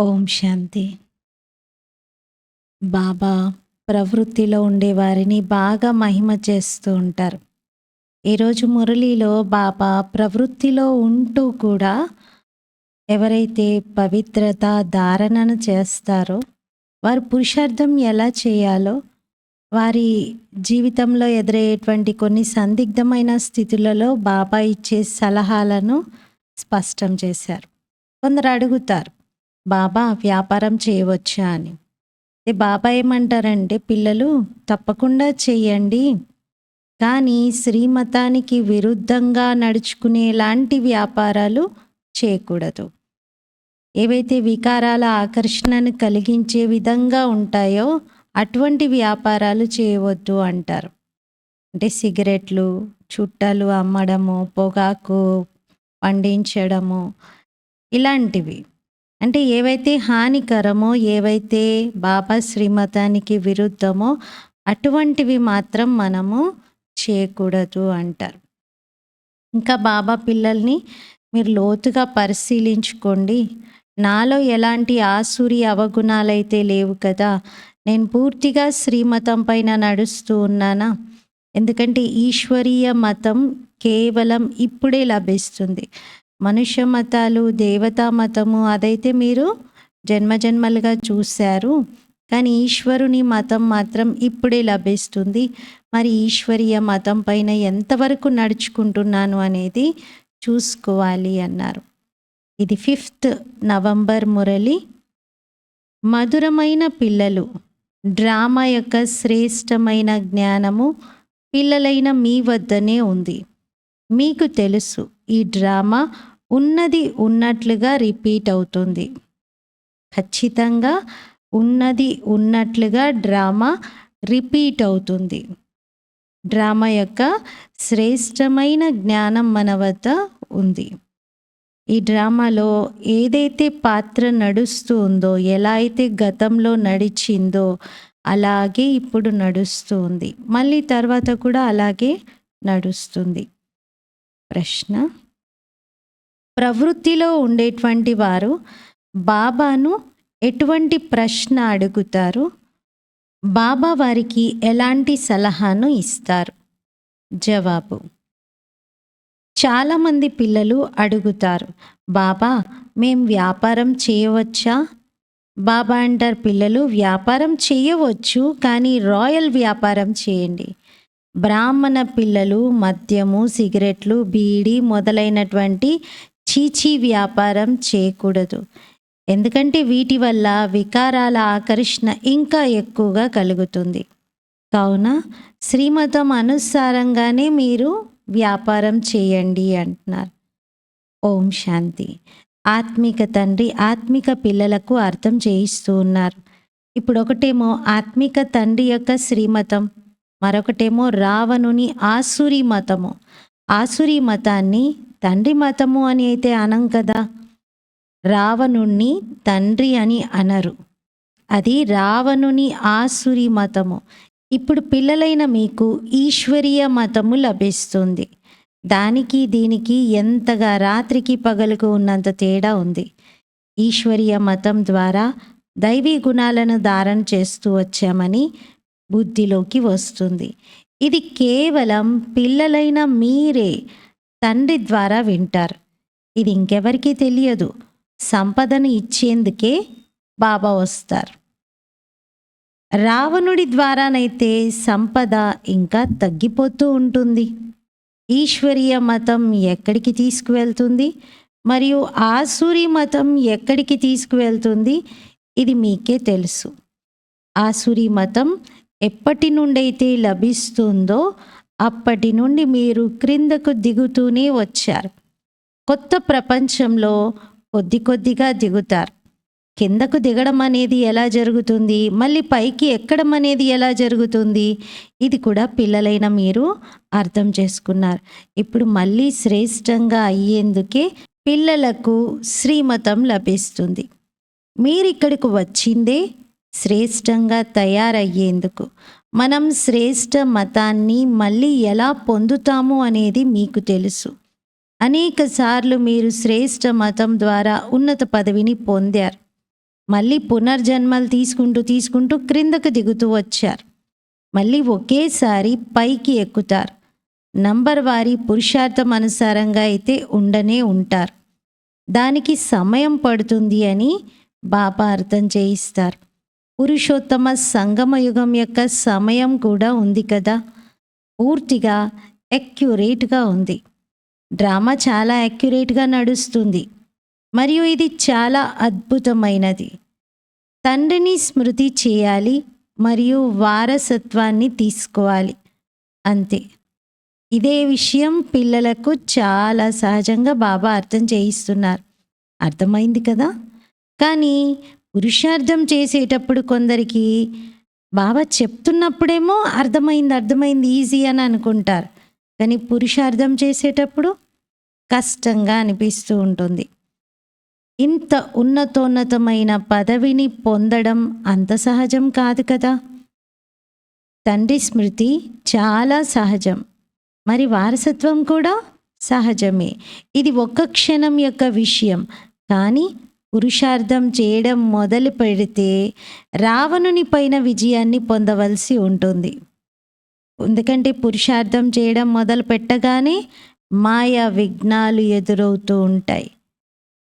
ఓం శాంతి. బాబా ప్రవృత్తిలో ఉండేవారిని బాగా మహిమ చేస్తూ ఉంటారు. ఈరోజు మురళీలో బాబా ప్రవృత్తిలో ఉంటూ కూడా ఎవరైతే పవిత్రత ధారణను చేస్తారో వారు పురుషార్థం ఎలా చేయాలో, వారి జీవితంలో ఎదురయ్యేటువంటి కొన్ని సందిగ్ధమైన స్థితులలో బాబా ఇచ్చే సలహాలను స్పష్టం చేశారు. కొందరు అడుగుతారు, బాబా వ్యాపారం చేయవచ్చా అని. బాబా ఏమంటారంటే, పిల్లలు తప్పకుండా చెయ్యండి, కానీ శ్రీమతానికి విరుద్ధంగా నడుచుకునేలాంటి వ్యాపారాలు చేయకూడదు. ఏవైతే వికారాల ఆకర్షణను కలిగించే విధంగా ఉంటాయో అటువంటి వ్యాపారాలు చేయవద్దు అంటారు. అంటే సిగరెట్లు, చుట్టలు అమ్మడము, పొగాకు పండించడము, ఇలాంటివి. అంటే ఏవైతే హానికరమో, ఏవైతే బాబా శ్రీమతానికి విరుద్ధమో అటువంటివి మాత్రం మనము చేయకూడదు అంటారు. ఇంకా బాబా పిల్లల్ని మీరు లోతుగా పరిశీలించుకోండి. నాలో ఎలాంటి ఆసురి అవగుణాలైతే లేవు కదా, నేను పూర్తిగా శ్రీమతం పైన నడుస్తూ ఉన్నానా? ఎందుకంటే ఈశ్వరీయ మతం కేవలం ఇప్పుడే లభిస్తుంది. మనుష్య మతాలు, దేవతా మతము అదైతే మీరు జన్మజన్మలుగా చూశారు, కానీ ఈశ్వరుని మతం మాత్రం ఇప్పుడే లభిస్తుంది. మరి ఈశ్వరీయ మతం పైన ఎంతవరకు నడుచుకుంటున్నాను అనేది చూసుకోవాలి అన్నారు. ఇది 5th నవంబర్ మురళి. మధురమైన పిల్లలు, డ్రామా యొక్క శ్రేష్టమైన జ్ఞానము పిల్లలైన మీ వద్దనే ఉంది. మీకు తెలుసు, ఈ డ్రామా ఉన్నది ఉన్నట్లుగా రిపీట్ అవుతుంది. ఖచ్చితంగా ఉన్నది ఉన్నట్లుగా డ్రామా రిపీట్ అవుతుంది. డ్రామా యొక్క శ్రేష్టమైన జ్ఞానం మన వద్ద ఉంది. ఈ డ్రామాలో ఏదైతే పాత్ర నడుస్తూ ఉందో, ఎలా అయితే గతంలో నడిచిందో అలాగే ఇప్పుడు నడుస్తూ ఉంది, మళ్ళీ తర్వాత కూడా అలాగే నడుస్తుంది. ప్రశ్న: ప్రవృత్తిలో ఉండేటువంటి వారు బాబాను ఎటువంటి ప్రశ్న అడుగుతారు? బాబా వారికి ఎలాంటి సలహాను ఇస్తారు? జవాబు: చాలామంది పిల్లలు అడుగుతారు, బాబా మేం వ్యాపారం చేయవచ్చా? బాబా అంటారు, పిల్లలు వ్యాపారం చేయవచ్చు, కానీ రాయల్ వ్యాపారం చేయండి. బ్రాహ్మణ పిల్లలు మద్యము, సిగరెట్లు, బీడి మొదలైనటువంటి చీచీ వ్యాపారం చేయకూడదు. ఎందుకంటే వీటి వల్ల వికారాల ఆకర్షణ ఇంకా ఎక్కువగా కలుగుతుంది. కావున శ్రీమతం అనుసారంగానే మీరు వ్యాపారం చేయండి అంటున్నారు. ఓం శాంతి. ఆత్మిక తండ్రి ఆత్మిక పిల్లలకు అర్థం చేయిస్తూ ఉన్నారు. ఇప్పుడు ఒకటేమో ఆత్మిక తండ్రి యొక్క శ్రీమతం, మరొకటేమో రావణుని ఆసురి మతము. ఆసురి మతాన్ని తండ్రి మతము అని అయితే అనం కదా, రావణుణ్ణి తండ్రి అని అనరు. అది రావణుని ఆసురి మతము. ఇప్పుడు పిల్లలైన మీకు ఈశ్వరీయ మతము లభిస్తుంది. దానికి దీనికి ఎంతగా రాత్రికి పగలుకు ఉన్నంత తేడా ఉంది. ఈశ్వరీయ మతం ద్వారా దైవీ గుణాలను ధారణ చేస్తూ వచ్చామని బుద్ధిలోకి వస్తుంది. ఇది కేవలం పిల్లలైన మీరే తండ్రి ద్వారా వింటారు. ఇది ఇంకెవరికీ తెలియదు. సంపదను ఇచ్చేందుకే బాబా వస్తారు. రావణుడి ద్వారానైతే సంపద ఇంకా తగ్గిపోతూ ఉంటుంది. ఈశ్వరీయ మతం ఎక్కడికి తీసుకువెళ్తుంది మరియు ఆసురీ మతం ఎక్కడికి తీసుకువెళ్తుంది, ఇది మీకే తెలుసు. ఆసురీ మతం ఎప్పటి నుండైతే లభిస్తుందో అప్పటి నుండి మీరు క్రిందకు దిగుతూనే వచ్చారు. కొత్త ప్రపంచంలో కొద్ది కొద్దిగా దిగుతారు. కిందకు దిగడం అనేది ఎలా జరుగుతుంది, మళ్ళీ పైకి ఎక్కడం అనేది ఎలా జరుగుతుంది, ఇది కూడా పిల్లలైన మీరు అర్థం చేసుకున్నారు. ఇప్పుడు మళ్ళీ శ్రేష్టంగా అయ్యేందుకే పిల్లలకు శ్రీమతం లభిస్తుంది. మీరు ఇక్కడికి వచ్చిందే శ్రేష్టంగా తయారయ్యేందుకు. మనం శ్రేష్ట మతాన్ని మళ్ళీ ఎలా పొందుతాము అనేది మీకు తెలుసు. అనేక సార్లు మీరు శ్రేష్ట మతం ద్వారా ఉన్నత పదవిని పొందారు. మళ్ళీ పునర్జన్మలు తీసుకుంటూ క్రిందకు దిగుతూ వచ్చారు. మళ్ళీ ఒకేసారి పైకి ఎక్కుతారు. నంబర్ వారి పురుషార్థం అనుసారంగా అయితే ఉండనే ఉంటారు. దానికి సమయం పడుతుంది అని బాబా అర్థం చేయిస్తారు. పురుషోత్తమ సంగమ యుగం యొక్క సమయం కూడా ఉంది కదా, పూర్తిగా యాక్యురేట్గా ఉంది. డ్రామా చాలా యాక్యురేట్గా నడుస్తుంది మరియు ఇది చాలా అద్భుతమైనది. తండ్రిని స్మృతి చేయాలి మరియు వారసత్వాన్ని తీసుకోవాలి, అంతే. ఇదే విషయం పిల్లలకు చాలా సహజంగా బాబా అర్థం చేయిస్తున్నారు. అర్థమైంది కదా. కానీ పురుషార్థం చేసేటప్పుడు కొందరికి బాబా చెప్తున్నప్పుడేమో అర్థమైంది ఈజీ అని అనుకుంటారు. కానీ పురుషార్థం చేసేటప్పుడు కష్టంగా అనిపిస్తూ ఉంటుంది. ఇంత ఉన్నతోన్నతమైన పదవిని పొందడం అంత సహజం కాదు కదా. తండ్రి స్మృతి చాలా సహజం, మరి వారసత్వం కూడా సహజమే. ఇది ఒక్క క్షణం యొక్క విషయం. కానీ పురుషార్థం చేయడం మొదలు పెడితే రావణుని పైన విజయాన్ని పొందవలసి ఉంటుంది. ఎందుకంటే పురుషార్థం చేయడం మొదలు పెట్టగానే మాయా విఘ్నాలు ఎదురవుతూ ఉంటాయి.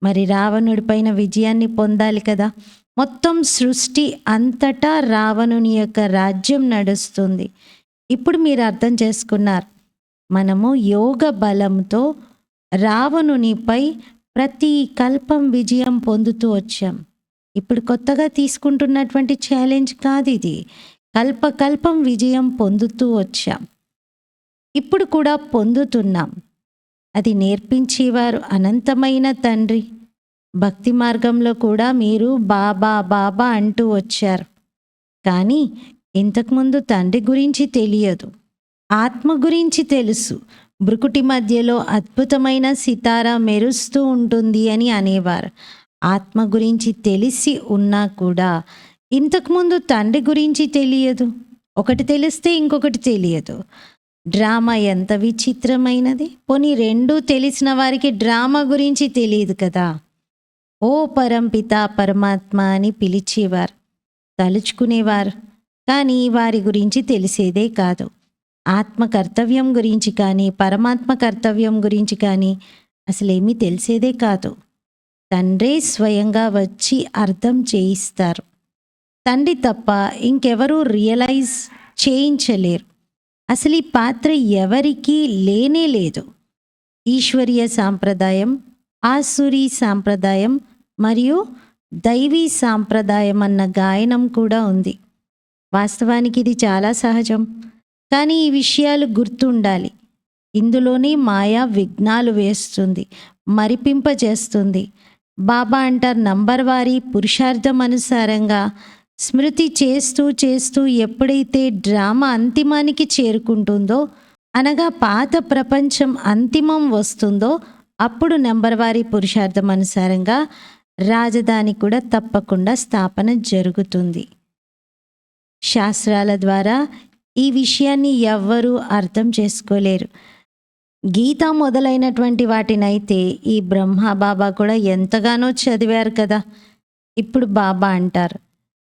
మరి రావణుడి పైన విజయాన్ని పొందాలి కదా. మొత్తం సృష్టి అంతటా రావణుని యొక్క రాజ్యం నడుస్తుంది. ఇప్పుడు మీరు అర్థం చేసుకున్నారు, మనము యోగ బలంతో రావణునిపై ప్రతి కల్పం విజయం పొందుతూ వచ్చాం. ఇప్పుడు కొత్తగా తీసుకుంటున్నటువంటి ఛాలెంజ్ కాదు ఇది. కల్పకల్పం విజయం పొందుతూ వచ్చాం. ఇప్పుడు కూడా పొందుతున్నాం. అది నేర్పించేవారు అనంతమైన తండ్రి. భక్తి మార్గంలో కూడా మీరు బాబా బాబా అంటూ వచ్చారు. కానీ ఇంతకుముందు తండ్రి గురించి తెలియదు, ఆత్మ గురించి తెలుసు. భృకుటి మధ్యలో అద్భుతమైన సితారా మెరుస్తూ ఉంటుంది అని అనేవారు. ఆత్మ గురించి తెలిసి ఉన్నా కూడా ఇంతకుముందు తండ్రి గురించి తెలియదు. ఒకటి తెలిస్తే ఇంకొకటి తెలియదు. డ్రామా ఎంత విచిత్రమైనది. పోనీ రెండూ తెలిసిన వారికి డ్రామా గురించి తెలియదు కదా. ఓ పరంపిత పరమాత్మ అని పిలిచేవారు, తలుచుకునేవారు. కానీ వారి గురించి తెలిసేదే కాదు. ఆత్మ కర్తవ్యం గురించి కానీ పరమాత్మ కర్తవ్యం గురించి కానీ అసలేమీ తెలిసేదే కాదు. తండ్రే స్వయంగా వచ్చి అర్థం చేయిస్తారు. తండ్రి తప్ప ఇంకెవరూ రియలైజ్ చేయించలేరు. అసలు ఈ పాత్ర ఎవరికీ లేనే లేదు. ఈశ్వరీయ సాంప్రదాయం, ఆసురీ సాంప్రదాయం మరియు దైవీ సాంప్రదాయం అన్న గాయనం కూడా ఉంది. వాస్తవానికి ఇది చాలా సహజం. కానీ ఈ విషయాలు గుర్తుండాలి. ఇందులోనే మాయా విఘ్నాలు వేస్తుంది, మరిపింపజేస్తుంది. బాబా అంటారు, నంబర్ వారి పురుషార్థం అనుసారంగా స్మృతి చేస్తూ ఎప్పుడైతే డ్రామా అంతిమానికి చేరుకుంటుందో, అనగా పాత ప్రపంచం అంతిమం వస్తుందో, అప్పుడు నంబర్ వారి పురుషార్థం అనుసారంగా రాజధాని కూడా తప్పకుండా స్థాపన జరుగుతుంది. శాస్త్రాల ద్వారా ఈ విషయాన్ని ఎవ్వరూ అర్థం చేసుకోలేరు. గీత మొదలైనటువంటి వాటినైతే ఈ బ్రహ్మ బాబా కూడా ఎంతగానో చదివారు కదా. ఇప్పుడు బాబా అంటారు,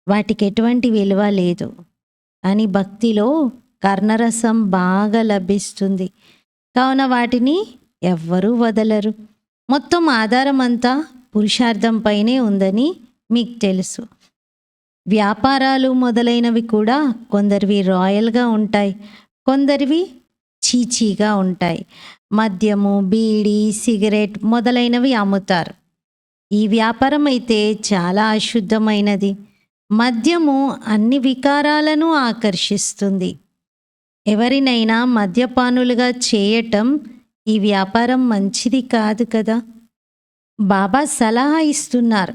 వాటికి ఎటువంటి విలువ లేదు. అని భక్తిలో కర్ణరసం బాగా లభిస్తుంది. కావున వాటిని ఎవ్వరూ వదలరు. మొత్తం ఆధారం అంతా పురుషార్థంపైనే ఉందని మీకు తెలుసు. వ్యాపారాలు మొదలైనవి కూడా కొందరివి రాయల్గా ఉంటాయి, కొందరివి చీచీగా ఉంటాయి. మద్యము, బీడీ, సిగరెట్ మొదలైనవి అమ్ముతారు. ఈ వ్యాపారం అయితే చాలా అశుద్ధమైనది. మద్యము అన్ని వికారాలను ఆకర్షిస్తుంది. ఎవరినైనా మద్యపానులుగా చేయటం ఈ వ్యాపారం మంచిది కాదు కదా. బాబా సలహా ఇస్తున్నారు,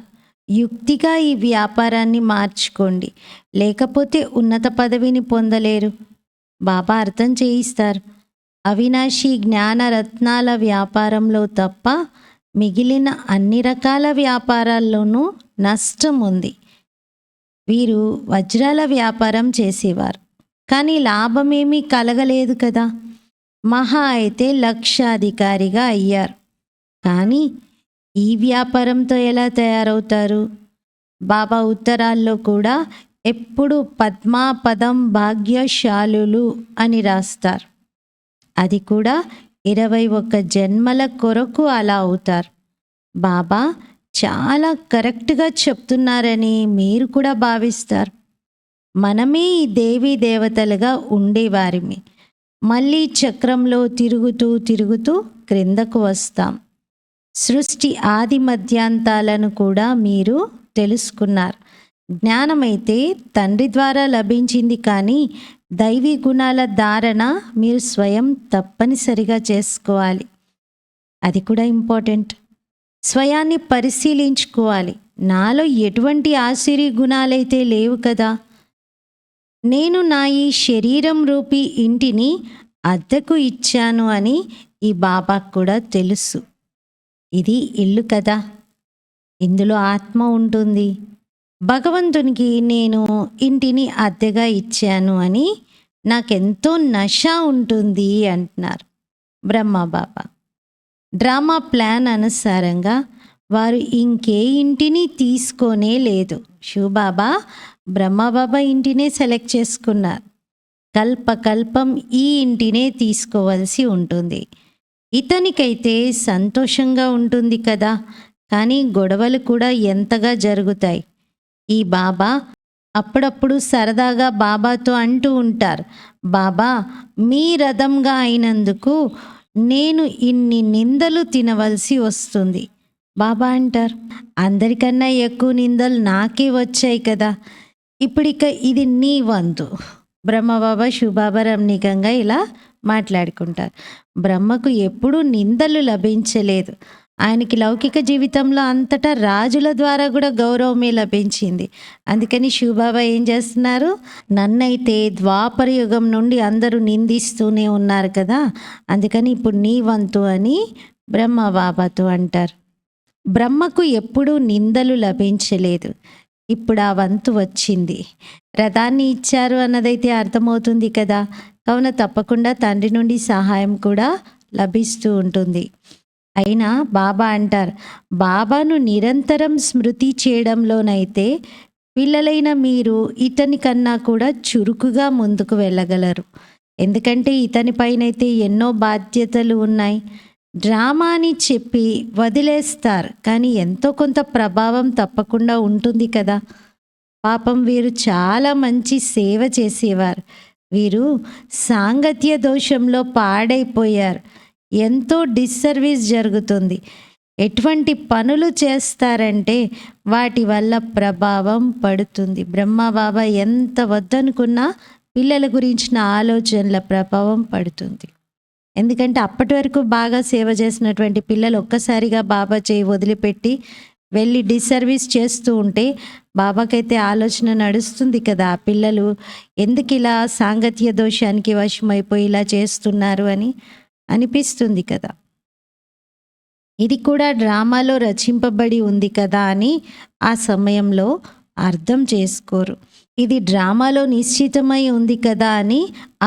యుక్తిగా ఈ వ్యాపారాన్ని మార్చుకోండి, లేకపోతే ఉన్నత పదవిని పొందలేరు. బాబా అర్థం చేయిస్తారు, అవినాశి జ్ఞాన రత్నాల వ్యాపారంలో తప్ప మిగిలిన అన్ని రకాల వ్యాపారాల్లోనూ నష్టం ఉంది. వీరు వజ్రాల వ్యాపారం చేసేవారు, కానీ లాభమేమీ కలగలేదు కదా. మహా అయితే లక్షాధికారిగా అయ్యారు. కానీ ఈ వ్యాపారంతో ఎలా తయారవుతారు? బాబా ఉత్తరాల్లో కూడా ఎప్పుడు పద్మాపదం భాగ్యశాలులు అని రాస్తారు. అది కూడా 21 జన్మల కొరకు అలా అవుతారు. బాబా చాలా కరెక్ట్గా చెప్తున్నారని మీరు కూడా భావిస్తారు. మనమే ఈ దేవీ దేవతలుగా ఉండేవారిమి. మళ్ళీ చక్రంలో తిరుగుతూ తిరుగుతూ క్రిందకు వస్తాం. సృష్టి ఆది మధ్యాంతాలను కూడా మీరు తెలుసుకున్నారు. జ్ఞానమైతే తండ్రి ద్వారా లభించింది, కానీ దైవీ గుణాల ధారణ మీరు స్వయం తప్పనిసరిగా చేసుకోవాలి. అది కూడా ఇంపార్టెంట్. స్వయాన్ని పరిశీలించుకోవాలి. నాలో ఎటువంటి ఆశ్చర్య గుణాలైతే లేవు కదా. నేను నా ఈ శరీరం రూపీ ఇంటిని అద్దెకు ఇచ్చాను అని ఈ బాబాకు కూడా తెలుసు. ఇది ఇల్లు కదా, ఇందులో ఆత్మ ఉంటుంది. భగవంతునికి నేను ఇంటిని అద్దెగా ఇచ్చాను అని నాకెంతో నష ఉంటుంది అంటున్నారు బ్రహ్మబాబా. డ్రామా ప్లాన్ అనుసారంగా వారు ఇంకే ఇంటిని తీసుకోనే లేదు. శివబాబా బ్రహ్మబాబా ఇంటినే సెలెక్ట్ చేసుకున్నారు. కల్పకల్పం ఈ ఇంటినే తీసుకోవాల్సి ఉంటుంది. ఇతనికైతే సంతోషంగా ఉంటుంది కదా, కానీ గొడవలు కూడా ఎంతగా జరుగుతాయి. ఈ బాబా అప్పుడప్పుడు సరదాగా బాబాతో అంటూ ఉంటారు, బాబా మీ రథంగా అయినందుకు నేను ఇన్ని నిందలు తినవలసి వస్తుంది. బాబా అంటారు, అందరికన్నా ఎక్కువ నిందలు నాకే వచ్చాయి కదా, ఇప్పుడిక ఇది నీ వంతు. బ్రహ్మబాబా శివబాబా రమణీకంగా ఇలా మాట్లాడుకుంటారు. బ్రహ్మకు ఎప్పుడూ నిందలు లభించలేదు. ఆయనకి లౌకిక జీవితంలో అంతటా రాజుల ద్వారా కూడా గౌరవమే లభించింది. అందుకని శివబాబా ఏం చేస్తున్నారు, నన్నైతే ద్వాపర యుగం నుండి అందరూ నిందిస్తూనే ఉన్నారు కదా, అందుకని ఇప్పుడు నీ వంతు అని బ్రహ్మబాబాతో అంటారు. బ్రహ్మకు ఎప్పుడూ నిందలు లభించలేదు. ఇప్పుడు ఆ వంతు వచ్చింది. రథాన్ని ఇచ్చారు అన్నదైతే అర్థమవుతుంది కదా, కావున తప్పకుండా తండ్రి నుండి సహాయం కూడా లభిస్తూ ఉంటుంది. అయినా బాబా అంటారు, బాబాను నిరంతరం స్మృతి చేయడంలోనైతే పిల్లలైన మీరు ఇతని కన్నా కూడా చురుకుగా ముందుకు వెళ్ళగలరు. ఎందుకంటే ఇతని పైనైతే ఎన్నో బాధ్యతలు ఉన్నాయి. డ్రామా అని చెప్పి వదిలేస్తారు, కానీ ఎంతో కొంత ప్రభావం తప్పకుండా ఉంటుంది కదా. పాపం వీరు చాలా మంచి సేవ చేసేవారు. వీరు సాంగత్య దోషంలో పాడైపోయారు. ఎంతో డిస్సర్వీస్ జరుగుతుంది. ఎటువంటి పనులు చేస్తారంటే వాటి వల్ల ప్రభావం పడుతుంది. బ్రహ్మబాబా ఎంత వద్దనుకున్నా పిల్లల గురించిన ఆలోచనల ప్రభావం పడుతుంది. ఎందుకంటే అప్పటి వరకు బాగా సేవ చేసినటువంటి పిల్లలు ఒక్కసారిగా బాబా చేయి వదిలిపెట్టి వెళ్ళి డిస్సర్వీస్ చేస్తూ ఉంటే బాబాకైతే ఆలోచన నడుస్తుంది కదా, పిల్లలు ఎందుకు ఇలా సాంగత్య దోషానికి వశమైపోయి ఇలా చేస్తున్నారు అని అనిపిస్తుంది కదా. ఇది కూడా డ్రామాలో రచింపబడి ఉంది కదా అని ఆ సమయంలో అర్థం చేసుకోరు. ఇది డ్రామాలో నిశ్చితమై ఉంది కదా అని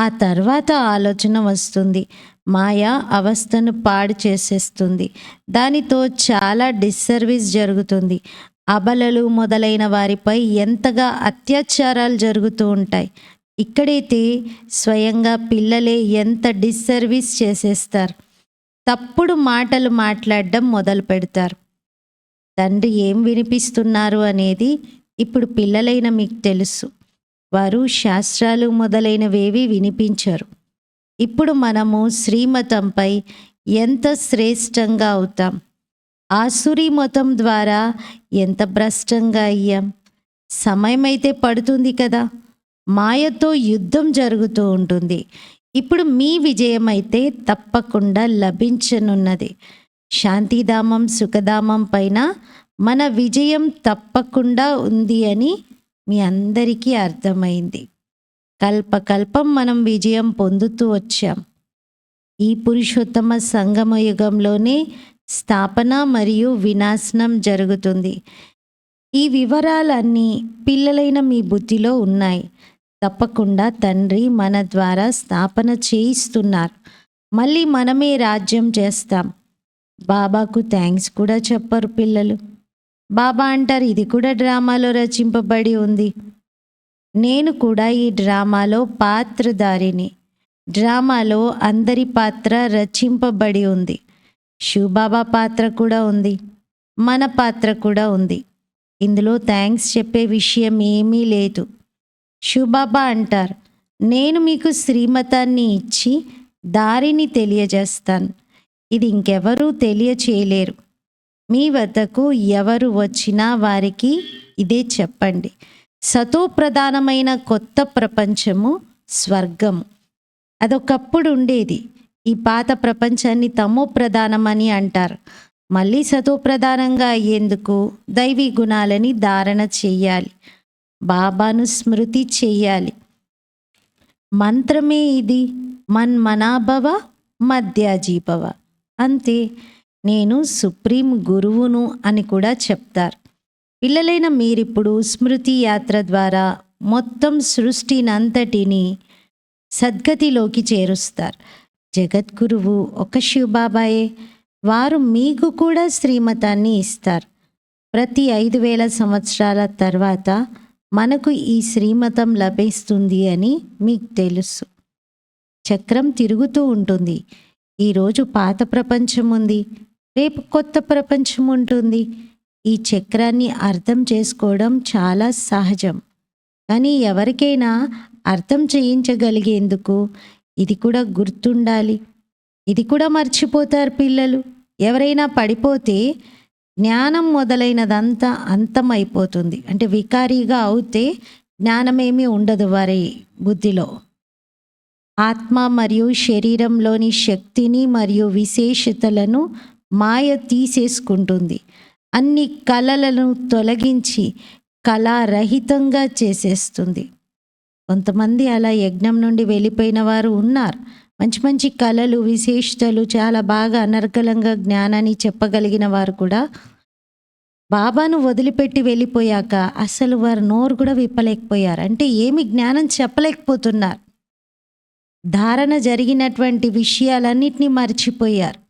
ఆ తర్వాత ఆలోచన వస్తుంది. మాయా అవస్థను పాడు చేసేస్తుంది. దానితో చాలా డిస్సర్వీస్ జరుగుతుంది. అబలలు మొదలైన వారిపై ఎంతగా అత్యాచారాలు జరుగుతూ ఉంటాయి. ఇక్కడైతే స్వయంగా పిల్లలే ఎంత డిస్సర్వీస్ చేసేస్తారు. తప్పుడు మాటలు మాట్లాడడం మొదలు పెడతారు. తండ్రి ఏం వినిపిస్తున్నారు అనేది ఇప్పుడు పిల్లలైన మీకు తెలుసు. వారు శాస్త్రాలు మొదలైనవేవి వినిపించరు. ఇప్పుడు మనము శ్రీమతంపై ఎంత శ్రేష్టంగా అవుతాం. ఆసురీ మతం ద్వారా ఎంత భ్రష్టంగా అయ్యాం. సమయమైతే పడుతుంది కదా, మాయతో యుద్ధం జరుగుతూ ఉంటుంది. ఇప్పుడు మీ విజయం అయితే తప్పకుండా లభించనున్నది. శాంతిధామం సుఖధామం పైన మన విజయం తప్పకుండా ఉంది అని మీ అందరికీ అర్థమైంది. కల్పకల్పం మనం విజయం పొందుతూ వచ్చాం. ఈ పురుషోత్తమ సంగమ యుగంలోనే స్థాపన మరియు వినాశనం జరుగుతుంది. ఈ వివరాలన్నీ పిల్లలైన మీ బుద్ధిలో ఉన్నాయి. తప్పకుండా తండ్రి మన ద్వారా స్థాపన చేయిస్తున్నారు. మళ్ళీ మనమే రాజ్యం చేస్తాం. బాబాకు థ్యాంక్స్ కూడా చెప్పరు పిల్లలు. బాబా అంటారు, ఇది కూడా డ్రామాలో రచింపబడి ఉంది. నేను కూడా ఈ డ్రామాలో పాత్రధారిని. డ్రామాలో అందరి పాత్ర రచింపబడి ఉంది. శివబాబా పాత్ర కూడా ఉంది, మన పాత్ర కూడా ఉంది. ఇందులో థ్యాంక్స్ చెప్పే విషయం ఏమీ లేదు. శివబాబా అంటారు, నేను మీకు శ్రీమతాన్ని ఇచ్చి దారిని తెలియజేస్తాను. ఇది ఇంకెవరూ తెలియచేయలేరు. మీ వద్దకు ఎవరు వచ్చినా వారికి ఇదే చెప్పండి. సతో ప్రధానమైన కొత్త ప్రపంచము స్వర్గము. అదొకప్పుడు ఉండేది. ఈ పాత ప్రపంచాన్ని తమో ప్రధానమని అంటారు. మళ్ళీ సతో ప్రధానంగా అయ్యేందుకు దైవీ గుణాలని ధారణ చెయ్యాలి, బాబాను స్మృతి చెయ్యాలి. మంత్రమే ఇది, మన్మనాభవ మధ్యాజీభవ. అంతే. నేను సుప్రీం గురువును అని కూడా చెప్తారు. పిల్లలైన మీరిప్పుడు స్మృతి యాత్ర ద్వారా మొత్తం సృష్టినంతటిని సద్గతిలోకి చేరుస్తారు. జగద్గురువు ఒక శివబాబాయే. వారు మీకు కూడా శ్రీమతాన్ని ఇస్తారు. ప్రతి 5000 సంవత్సరాల తర్వాత మనకు ఈ శ్రీమతం లభిస్తుంది అని మీకు తెలుసు. చక్రం తిరుగుతూ ఉంటుంది. ఈరోజు పాత ప్రపంచం ఉంది, రేపు కొత్త ప్రపంచం ఉంటుంది. ఈ చక్రాన్ని అర్థం చేసుకోవడం చాలా సహజం. కానీ ఎవరికైనా అర్థం చేయించగలిగేందుకు ఇది కూడా గుర్తుండాలి. ఇది కూడా మర్చిపోతారు పిల్లలు. ఎవరైనా పడిపోతే జ్ఞానం మొదలైనదంతా అంతమైపోతుంది. అంటే వికారీగా అవుతే జ్ఞానమేమీ ఉండదు వారి బుద్ధిలో. ఆత్మ మరియు శరీరంలోని శక్తిని మరియు విశేషతలను మాయ తీసేసుకుంటుంది. అన్ని కళలను తొలగించి కళారహితంగా చేసేస్తుంది. కొంతమంది అలా యజ్ఞం నుండి వెళ్ళిపోయిన వారు ఉన్నారు. మంచి మంచి కళలు, విశేషతలు, చాలా బాగా అనర్గళంగా జ్ఞానాన్ని చెప్పగలిగిన వారు కూడా బాబాను వదిలిపెట్టి వెళ్ళిపోయాక అసలు వారు నోరు కూడా విప్పలేకపోయారు. అంటే ఏమి జ్ఞానం చెప్పలేకపోతున్నారు. ధారణ జరిగినటువంటి విషయాలన్నిటినీ మర్చిపోయారు.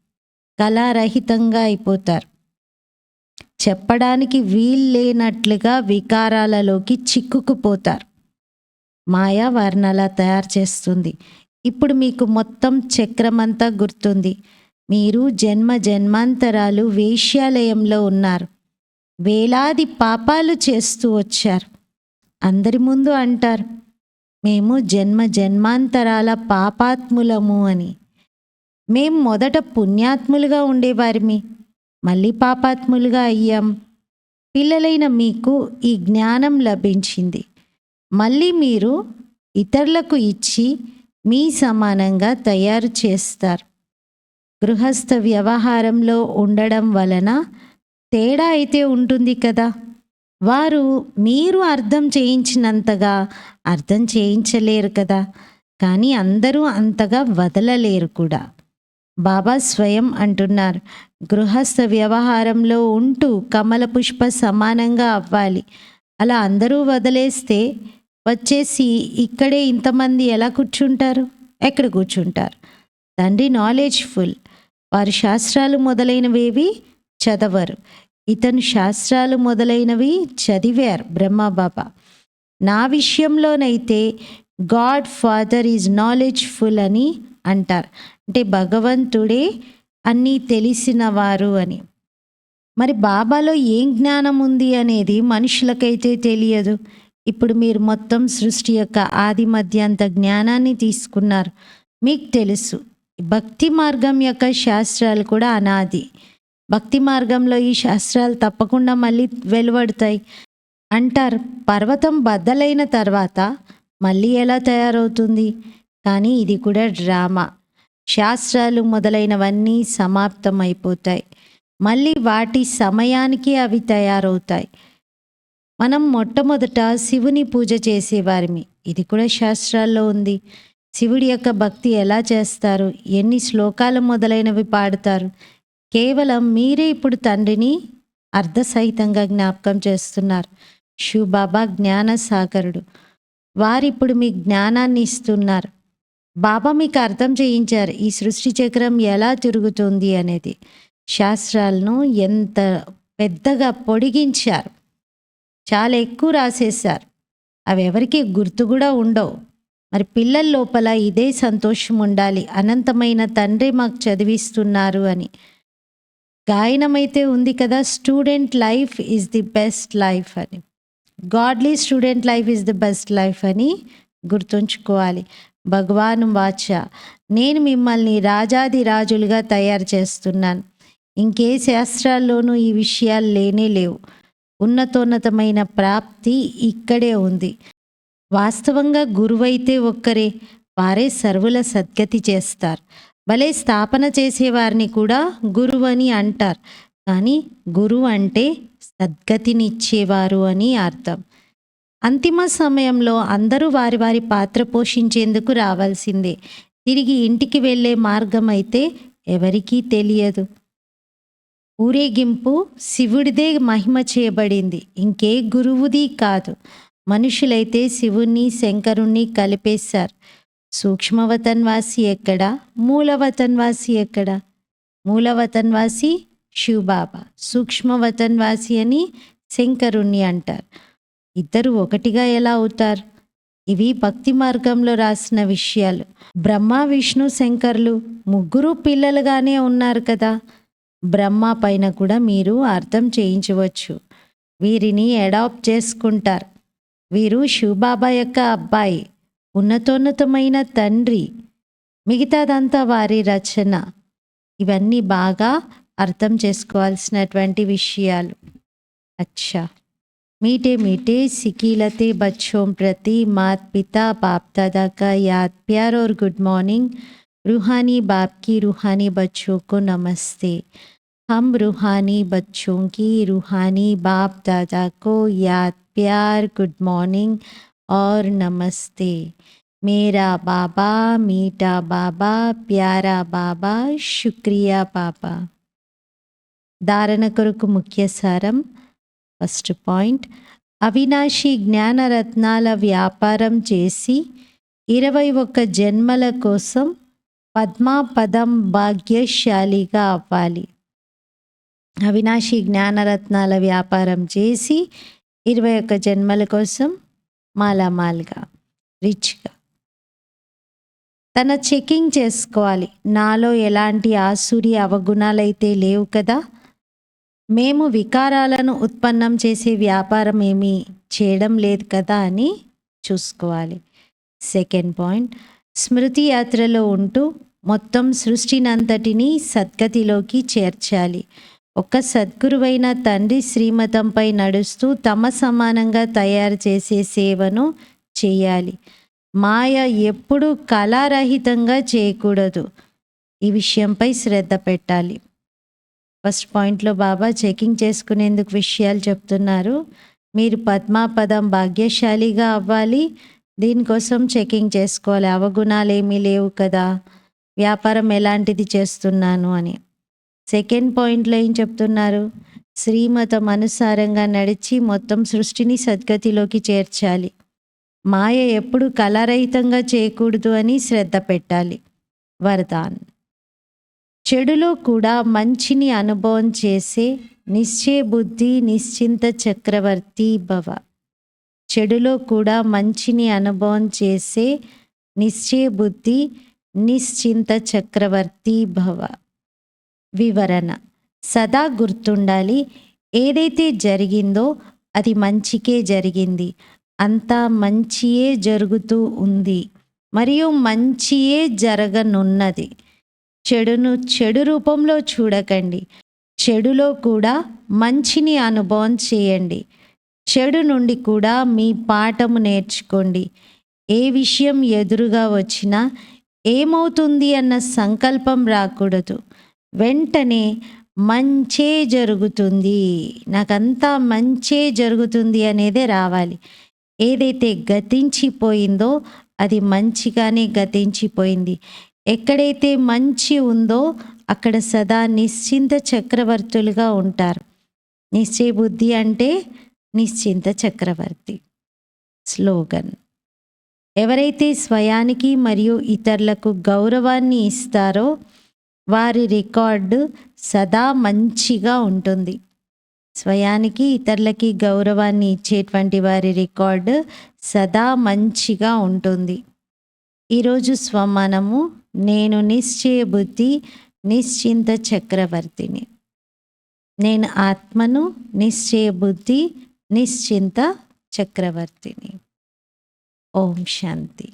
కళారహితంగా అయిపోతారు. చెప్పడానికి వీల్లేనట్లుగా వికారాలలోకి చిక్కుకుపోతారు. మాయా వారిని అలా తయారు చేస్తుంది. ఇప్పుడు మీకు మొత్తం చక్రమంతా గుర్తుంది. మీరు జన్మ జన్మాంతరాలు వేశ్యాలయంలో ఉన్నారు. వేలాది పాపాలు చేస్తూ వచ్చారు. అందరి ముందు అంటారు, మేము జన్మ జన్మాంతరాల పాపాత్ములము అని. మేం మొదట పుణ్యాత్ములుగా ఉండేవారిమి, మళ్ళీ పాపాత్ములుగా అయ్యాం. పిల్లలైన మీకు ఈ జ్ఞానం లభించింది. మళ్ళీ మీరు ఇతరులకు ఇచ్చి మీ సమానంగా తయారు చేస్తారు. గృహస్థ వ్యవహారంలో ఉండడం వలన తేడా అయితే ఉంటుంది కదా. వారు మీరు అర్థం చేయించినంతగా అర్థం చేయించలేరు కదా. కానీ అందరూ అంతగా వదలలేరు కూడా. బాబా స్వయం అంటున్నారు, గృహస్థ వ్యవహారంలో ఉంటూ కమల పుష్ప సమానంగా అవ్వాలి. అలా అందరూ వదిలేస్తే వచ్చేసి ఇక్కడే ఇంతమంది ఎలా కూర్చుంటారు? ఎక్కడ కూర్చుంటారు? తండ్రి నాలెడ్జ్ఫుల్. వారు శాస్త్రాలు మొదలైనవేవి చదవరు. ఇతను శాస్త్రాలు మొదలైనవి చదివారు బ్రహ్మబాబా. నా విషయంలోనైతే గాడ్ ఫాదర్ ఈజ్ నాలెడ్జ్ఫుల్ అని అంటారు. అంటే భగవంతుడే అన్నీ తెలిసినవారు అని. మరి బాబాలో ఏం జ్ఞానం ఉంది అనేది మనుషులకైతే తెలియదు. ఇప్పుడు మీరు మొత్తం సృష్టి యొక్క ఆది మధ్యాంత జ్ఞానాన్ని తీసుకున్నారు. మీకు తెలుసు భక్తి మార్గం యొక్క శాస్త్రాలు కూడా అనాది. భక్తి మార్గంలో ఈ శాస్త్రాలు తప్పకుండా మళ్ళీ వెలువడతాయి అంటారు. పర్వతం బద్దలైన తర్వాత మళ్ళీ ఎలా తయారవుతుంది? కానీ ఇది కూడా డ్రామా. శాస్త్రాలు మొదలైనవన్నీ సమాప్తమైపోతాయి. మళ్ళీ వాటి సమయానికి అవి తయారవుతాయి. మనం మొట్టమొదట శివుని పూజ చేసేవారిమి. ఇది కూడా శాస్త్రాల్లో ఉంది. శివుడి యొక్క భక్తి ఎలా చేస్తారు, ఎన్ని శ్లోకాలు మొదలైనవి పాడుతారు. కేవలం మీరే ఇప్పుడు తండ్రిని అర్ధసహితంగా జ్ఞాపకం చేస్తున్నారు. శివబాబా జ్ఞాన సాగరుడు. వారిప్పుడు మీ జ్ఞానాన్ని ఇస్తున్నారు. బాబా మీకు అర్థం చేయించారు ఈ సృష్టి చక్రం ఎలా తిరుగుతుంది అనేది. శాస్త్రాలను ఎంత పెద్దగా పొడిగించారు. చాలా ఎక్కువ రాసేశారు. అవి ఎవరికీ గుర్తు కూడా ఉండవు. మరి పిల్లల లోపల ఇదే సంతోషం ఉండాలి. అనంతమైన తండ్రి మాకు చదివిస్తున్నారు అని. గాయనమైతే ఉంది కదా, student life is the best life అని. Godly student life is the best life అని గుర్తుంచుకోవాలి. భగవాన్ వాచ, నేను మిమ్మల్ని రాజాది రాజులుగా తయారు చేస్తున్నాను. ఇంకే శాస్త్రాల్లోనూ ఈ విషయాలు లేనే లేవు. ఉన్నతోన్నతమైన ప్రాప్తి ఇక్కడే ఉంది. వాస్తవంగా గురువైతే ఒక్కరే, వారే సర్వుల సద్గతి చేస్తారు. భలే స్థాపన చేసేవారిని కూడా గురువు అని అంటారు. కానీ గురువు అంటే సద్గతినిచ్చేవారు అని అర్థం. అంతిమ సమయంలో అందరూ వారి వారి పాత్ర పోషించేందుకు రావాల్సిందే. తిరిగి ఇంటికి వెళ్ళే మార్గం అయితే ఎవరికీ తెలియదు. ఊరేగింపు శివుడిదే మహిమ చేయబడింది, ఇంకే గురువుది కాదు. మనుషులైతే శివుణ్ణి శంకరుణ్ణి కలిపేశారు. సూక్ష్మవతన్వాసి ఎక్కడ, మూలవతన్వాసి ఎక్కడ? మూలవతన్వాసి శివబాబా, సూక్ష్మవతన్వాసి అని శంకరుణ్ణి అంటారు. ఇద్దరు ఒకటిగా ఎలా అవుతారు? ఇవి భక్తి మార్గంలో రాసిన విషయాలు. బ్రహ్మ విష్ణు శంకర్లు ముగ్గురు పిల్లలుగానే ఉన్నారు కదా. బ్రహ్మ పైన కూడా మీరు అర్థం చేయించవచ్చు. వీరిని అడాప్ట్ చేసుకుంటారు. వీరు శివబాబా యొక్క అబ్బాయి, ఉన్నతోన్నతమైన తండ్రి, మిగతాదంతా వారి రచన. ఇవన్నీ బాగా అర్థం చేసుకోవాల్సినటువంటి విషయాలు. అచ్చా, मीठे मीठे सिकीलते बच्चों प्रति माता पिता बाप दादा का याद प्यार और गुड मॉर्निंग। रूहानी बाप की रूहानी बच्चों को नमस्ते। हम रूहानी बच्चों की रूहानी बाप दादा को याद प्यार गुड मॉर्निंग और नमस्ते। मेरा बाबा मीठा बाबा प्यारा बाबा शुक्रिया बाबा। धारण కొరకు ముఖ్య సారం. ఫస్ట్ పాయింట్, అవినాశి జ్ఞానరత్నాల వ్యాపారం చేసి 21 జన్మల కోసం పద్మాపదం భాగ్యశాలిగా అవ్వాలి. అవినాశి జ్ఞానరత్నాల వ్యాపారం చేసి 21 జన్మల కోసం మాలామాల్గా, రిచ్గా. తన చెకింగ్ చేసుకోవాలి. నాలో ఎలాంటి ఆసురి అవగుణాలైతే లేవు కదా. మేము వికారాలను ఉత్పన్నం చేసే వ్యాపారం ఏమీ చేయడం లేదు కదా అని చూసుకోవాలి. సెకండ్ పాయింట్, స్మృతి యాత్రలో ఉంటూ మొత్తం సృష్టినంతటినీ సద్గతిలోకి చేర్చాలి. ఒక సద్గురువైన తండ్రి శ్రీమతంపై నడుస్తూ తమ సమానంగా తయారు చేసే సేవను చేయాలి. మాయ ఎప్పుడూ కళారహితంగా చేయకూడదు. ఈ విషయంపై శ్రద్ధ పెట్టాలి. ఫస్ట్ పాయింట్లో బాబా చెకింగ్ చేసుకునేందుకు విషయాలు చెప్తున్నారు. మీరు పద్మాపదం భాగ్యశాలిగా అవ్వాలి. దీనికోసం చెకింగ్ చేసుకోవాలి. అవగుణాలు ఏమీ లేవు కదా, వ్యాపారం ఎలాంటిది చేస్తున్నాను అని. సెకండ్ పాయింట్లో ఏం చెప్తున్నారు? శ్రీమతం అనుసారంగా నడిచి మొత్తం సృష్టిని సద్గతిలోకి చేర్చాలి. మాయ ఎప్పుడు కళారహితంగా చేయకూడదు అని శ్రద్ధ పెట్టాలి. వరదాన్, చెడులో కూడా మంచిని అనుభవం చేసే నిశ్చయ బుద్ధి నిశ్చింత చక్రవర్తి భవ. చెడులో కూడా మంచిని అనుభవం చేసే నిశ్చయ బుద్ధి నిశ్చింత చక్రవర్తి భవ. వివరణ, సదా గుర్తుండాలి, ఏదైతే జరిగిందో అది మంచికే జరిగింది. అంతా మంచియే జరుగుతూ ఉంది మరియు మంచియే జరగనున్నది. చెడును చెడు రూపంలో చూడకండి. చెడులో కూడా మంచిని అనుభవం చేయండి. చెడు నుండి కూడా మీ పాఠము నేర్చుకోండి. ఏ విషయం ఎదురుగా వచ్చినా ఏమవుతుంది అన్న సంకల్పం రాకూడదు. వెంటనే మంచే జరుగుతుంది, నాకంతా మంచే జరుగుతుంది అనేదే రావాలి. ఏదైతే గతించిపోయిందో అది మంచిగానే గతించిపోయింది. ఎక్కడైతే మంచి ఉందో అక్కడ సదా నిశ్చింత చక్రవర్తులుగా ఉంటారు. నిశ్చయ బుద్ధి అంటే నిశ్చింత చక్రవర్తి. స్లోగన్, ఎవరైతే స్వయానికి మరియు ఇతరులకు గౌరవాన్ని ఇస్తారో వారి రికార్డు సదా మంచిగా ఉంటుంది. స్వయానికి ఇతరులకి గౌరవాన్ని ఇచ్చేటువంటి వారి రికార్డు సదా మంచిగా ఉంటుంది. ఈరోజు స్వమానము, నేను నిశ్చయ బుద్ధి నిశ్చింత చక్రవర్తిని. నేను ఆత్మను, నిశ్చయ బుద్ధి నిశ్చింత చక్రవర్తిని. ఓం శాంతి.